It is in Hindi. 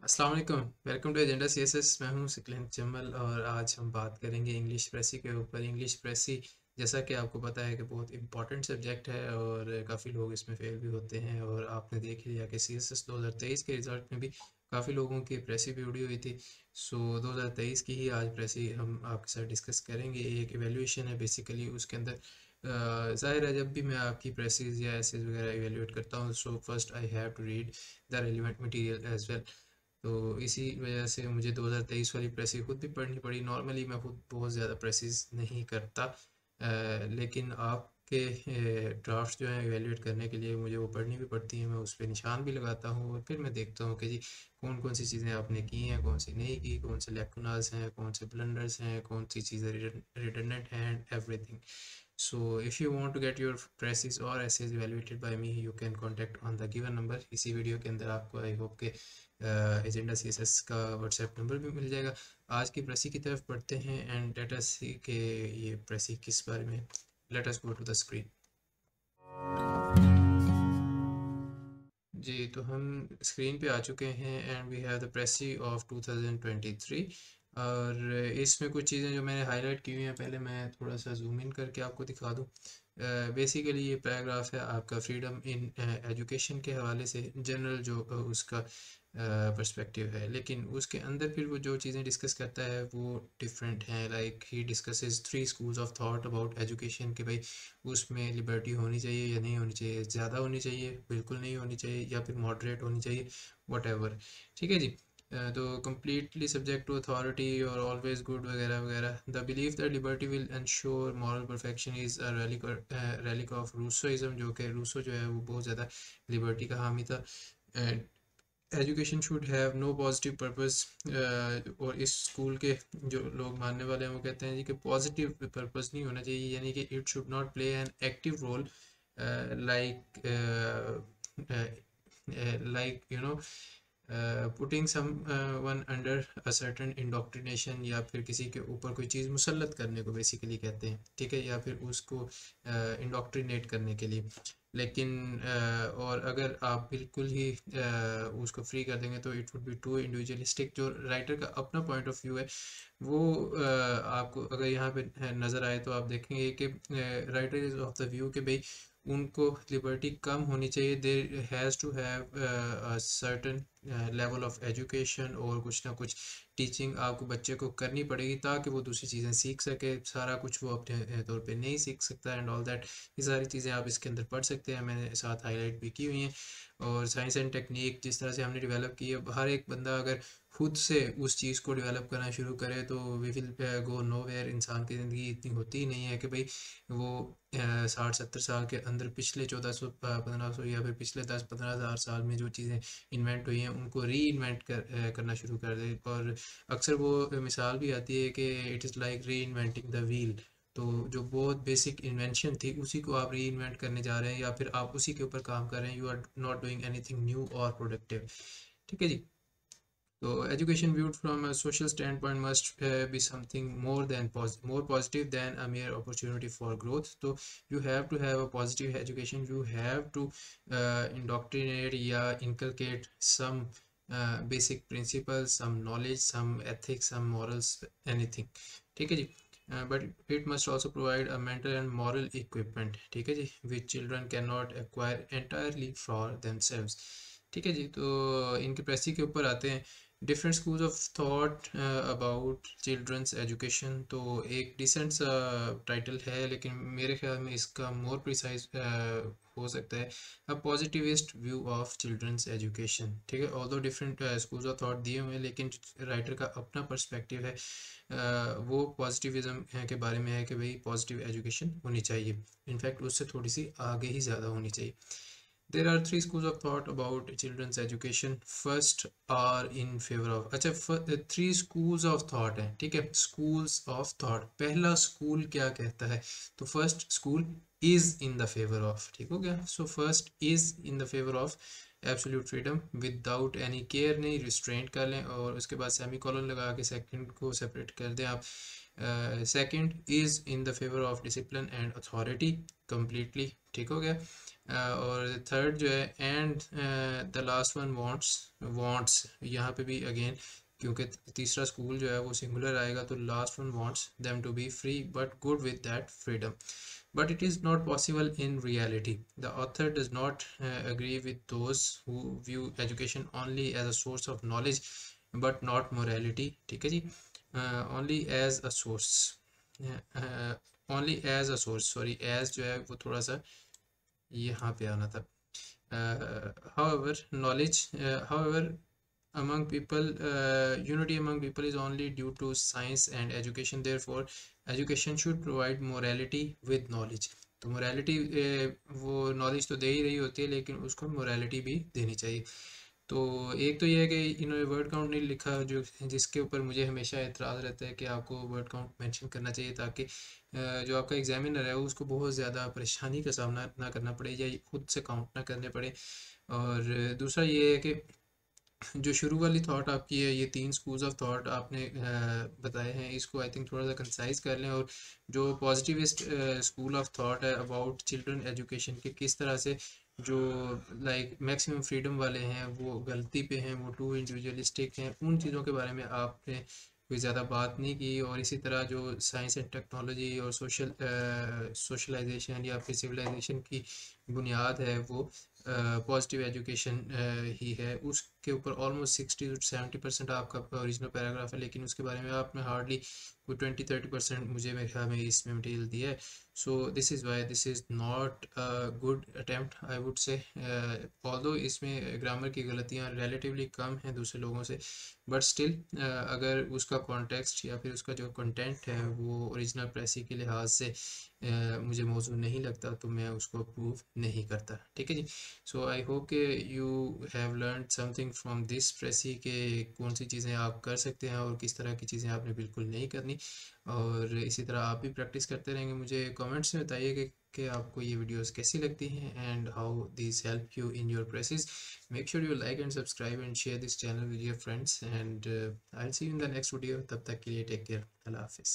अस्सलाम वालेकुम, वेलकम टू एजेंडा सीएसएस। मैं हूं सिकलन जमल और आज हम बात करेंगे इंग्लिश प्रेसी के ऊपर। इंग्लिश प्रेसी जैसा कि आपको पता है कि बहुत इंपॉर्टेंट सब्जेक्ट है और काफ़ी लोग इसमें फेल भी होते हैं। और आपने देख लिया कि सीएसएस 2023 के रिज़ल्ट में भी काफ़ी लोगों की प्रेसी भी उड़ी हुई थी। सो 2023 की ही आज प्रेसी हम आपके साथ डिस्कस करेंगे। एक एवेल्यूएशन है बेसिकली, उसके अंदर ज़ाहिर है जब भी मैं आपकी प्रेसिस या एसेज वगैरह एवेल्यूएट करता हूँ, so first I have to read the relevant material as well. तो इसी वजह से मुझे 2023 वाली प्रेसी खुद भी पढ़नी पड़ी। नॉर्मली मैं खुद बहुत ज़्यादा प्रेसिस नहीं करता, लेकिन आपके ड्राफ्ट जो है एवेल्यूएट करने के लिए मुझे वो पढ़नी भी पड़ती हैं। मैं उस पर निशान भी लगाता हूँ और फिर मैं देखता हूँ कि जी कौन कौन सी चीज़ें आपने की हैं, कौन सी नहीं की, कौन से लेकुनास हैं, कौन से ब्लंडर्स हैं, कौन सी चीज़ें रिडंडेंट हैं and everything. So if you want to get your presses or essays evaluated by me, you can contact on the given number। इसी वीडियो के अंदर आपको आई होप के एजेंडा सीएसएस का व्हाट्सएप नंबर भी मिल जाएगा। आज की प्रेसी की तरफ बढ़ते हैं एंड लेट अस सी के ये प्रेसी किस बारे में। Let us go to the screen. जी, तो हम स्क्रीन पे आ चुके हैं and we have the precis of 2023। और इसमें कुछ चीज़ें जो मैंने हाईलाइट की हुई हैं, पहले मैं थोड़ा सा जूम इन करके आपको दिखा दूँ। बेसिकली ये पैराग्राफ है आपका फ्रीडम इन एजुकेशन के हवाले से, जनरल जो उसका पर्सपेक्टिव है, लेकिन उसके अंदर फिर वो जो चीज़ें डिस्कस करता है वो डिफरेंट हैं। Like he discusses 3 schools of thought about education, कि भाई उसमें लिबर्टी होनी चाहिए या नहीं होनी चाहिए, ज़्यादा होनी चाहिए, बिल्कुल नहीं होनी चाहिए, या फिर मॉडरेट होनी चाहिए, वट। ठीक है जी। तो कम्प्लीटली सब्जेक्ट टू अथॉरिटी और ऑलवेज गुड वगैरह वगैरह। The believe that liberty will ensure moral perfection is a relic of Rousseauism, जो कि रूसो जो है वो बहुत ज़्यादा लिबर्टी का हामी था। Education should have no positive purpose. और इस स्कूल के जो लोग मानने वाले हैं वो कहते हैं जी कि पॉजिटिव पर्पस नहीं होना चाहिए, यानी कि it should not play an active role like like putting someone under a certain indoctrination, या फिर किसी के ऊपर कोई चीज़ मुसल्लत करने को बेसिकली कहते हैं। ठीक है, या फिर उसको इंडोक्ट्रिनेट करने के लिए। लेकिन और अगर आप बिल्कुल ही उसको फ्री कर देंगे तो it would be too individualistic. जो राइटर का अपना पॉइंट ऑफ व्यू है वो आपको अगर यहाँ पे नज़र आए तो आप देखेंगे कि writer is of the view कि भाई उनको लिबर्टी कम होनी चाहिए। There has to have a certain level of education, और कुछ ना कुछ टीचिंग आपको बच्चे को करनी पड़ेगी ताकि वो दूसरी चीज़ें सीख सके। सारा कुछ वो अपने तौर पे नहीं सीख सकता एंड ऑल दैट। ये सारी चीज़ें आप इसके अंदर पढ़ सकते हैं, मैंने साथ हाईलाइट भी की हुई हैं। और साइंस एंड टेक्निक जिस तरह से हमने डेवलप की है, हर एक बंदा अगर खुद से उस चीज़ को डेवलप करना शुरू करे तो we will go nowhere. इंसान की ज़िंदगी इतनी होती ही नहीं है कि भाई वो 60-70 साल के अंदर पिछले 1400-1500 या फिर पिछले 10-15 हज़ार साल में जो चीज़ें इन्वेंट हुई हैं उनको री इन्वेंट करना शुरू कर दे। और अक्सर वो मिसाल भी आती है कि इट इज़ लाइक री इन्वेंटिंग द व्हील। तो जो बहुत बेसिक इन्वेंशन थी उसी को आप री इन्वेंट करने जा रहे हैं, या फिर आप उसी के ऊपर काम कर रहे हैं। You are not doing anything new और प्रोडक्टिव। ठीक है जी। So education viewed from a social standpoint must be something more positive than a mere opportunity for growth. So you have to have a positive education. You have to indoctrinate या inculcate some basic principles, some knowledge, some ethics, some morals, anything. ठीक है जी। But it must also provide a mental and moral equipment, ठीक है जी, which children cannot acquire entirely for themselves। ठीक है जी। तो इनके प्रेसी के ऊपर आते हैं, different schools of thought about children's education. तो एक डिसेंट सा टाइटल है, लेकिन मेरे ख्याल में इसका मोर प्रिसाइज हो सकता है a positivist view of children's education. ठीक है, although different schools of thought दिए हुए हैं, लेकिन राइटर का अपना पर्सपेक्टिव है वो पॉजिटिविज्म के बारे में है कि भाई पॉजिटिव एजुकेशन होनी चाहिए। इनफैक्ट उससे थोड़ी सी आगे ही ज़्यादा होनी चाहिए। There are 3 schools of thought about children's education. First are in favor of, अच्छा 3 schools of thought हैं, ठीक है। schools of thought, पहला स्कूल क्या कहता है, तो first school is in the favor of, ठीक हो गया। so first is in the favor of absolute freedom without any care, नहीं रिस्ट्रेंट कर लें और उसके बाद सेमी कॉलन लगा के सेकंड को सेपरेट कर दें आप। Second is in the favour of discipline and authority, completely ठीक हो गया। और थर्ड जो है and the last one wants यहाँ पे भी अगेन क्योंकि तीसरा स्कूल जो है वो सिंगुलर आएगा तो last one wants them to be free but good with that freedom. But it is not possible in reality. The author does not agree with those who view education only as a source of knowledge but not morality. ठीक है जी. Only as a source. Only as a source. Sorry, as जो है वो थोड़ा सा यहाँ पे आना था. However, among people, unity among people is only due to science and education. Therefore, education should provide morality with knowledge. तो मोरालिटी वो नॉलेज तो दे ही रही होती है लेकिन उसको मोरालिटी भी देनी चाहिए. तो एक तो ये है कि इन्होंने वर्ड काउंट नहीं लिखा जो जिसके ऊपर मुझे हमेशा एतराज़ रहता है कि आपको वर्ड काउंट मेंशन करना चाहिए ताकि जो आपका एग्जामिनर है उसको बहुत ज़्यादा परेशानी का सामना ना करना पड़े या खुद से काउंट ना करने पड़े. और दूसरा ये है कि जो शुरू वाली थॉट आपकी है ये 3 स्कूल्स ऑफ थॉट आपने बताए हैं इसको आई थिंक थोड़ा सा कंसाइज कर लें. और जो पॉजिटिविस्ट स्कूल ऑफ थॉट है अबाउट चिल्ड्रन एजुकेशन के किस तरह से जो लाइक मैक्सिमम फ्रीडम वाले हैं वो गलती पे हैं, वो टू इंडिविजुअलिस्टिक हैं, उन चीज़ों के बारे में आपने कोई ज़्यादा बात नहीं की. और इसी तरह जो साइंस एंड टेक्नोलॉजी और सोशलाइजेशन या फिर सिविलाइजेशन की बुनियाद है वो पॉजिटिव एजुकेशन ही है, उसके ऊपर ऑलमोस्ट 60-70% आपका ओरिजिनल पैराग्राफ है लेकिन उसके बारे में आपने हार्डली कोई 20-30% मुझे मेरे ख्याल में इसमें मटेरियल दिया है. So this is why this is not a good attempt I would say. Although इसमें ग्रामर की गलतियाँ रिलेटिवली कम हैं दूसरे लोगों से बट स्टिल अगर उसका कॉन्टेक्स्ट या फिर उसका जो कंटेंट है वो ओरिजिनल प्रेसी के लिहाज से मुझे मौजूद नहीं लगता तो मैं उसको अप्रूव नहीं करता. ठीक है जी. सो आई होप कि you have learn something from this precis के कौन सी चीज़ें आप कर सकते हैं और किस तरह की चीज़ें आपने बिल्कुल नहीं करनी. और इसी तरह आप भी प्रैक्टिस करते रहेंगे. मुझे कमेंट्स में बताइए कि आपको ये वीडियोस कैसी लगती हैं and how this help you in your presses. Make sure you like and subscribe and share this channel with your friends and I will see you in the next video. तब तक के लिए टेक केयर. अल्लाह हाफिज़.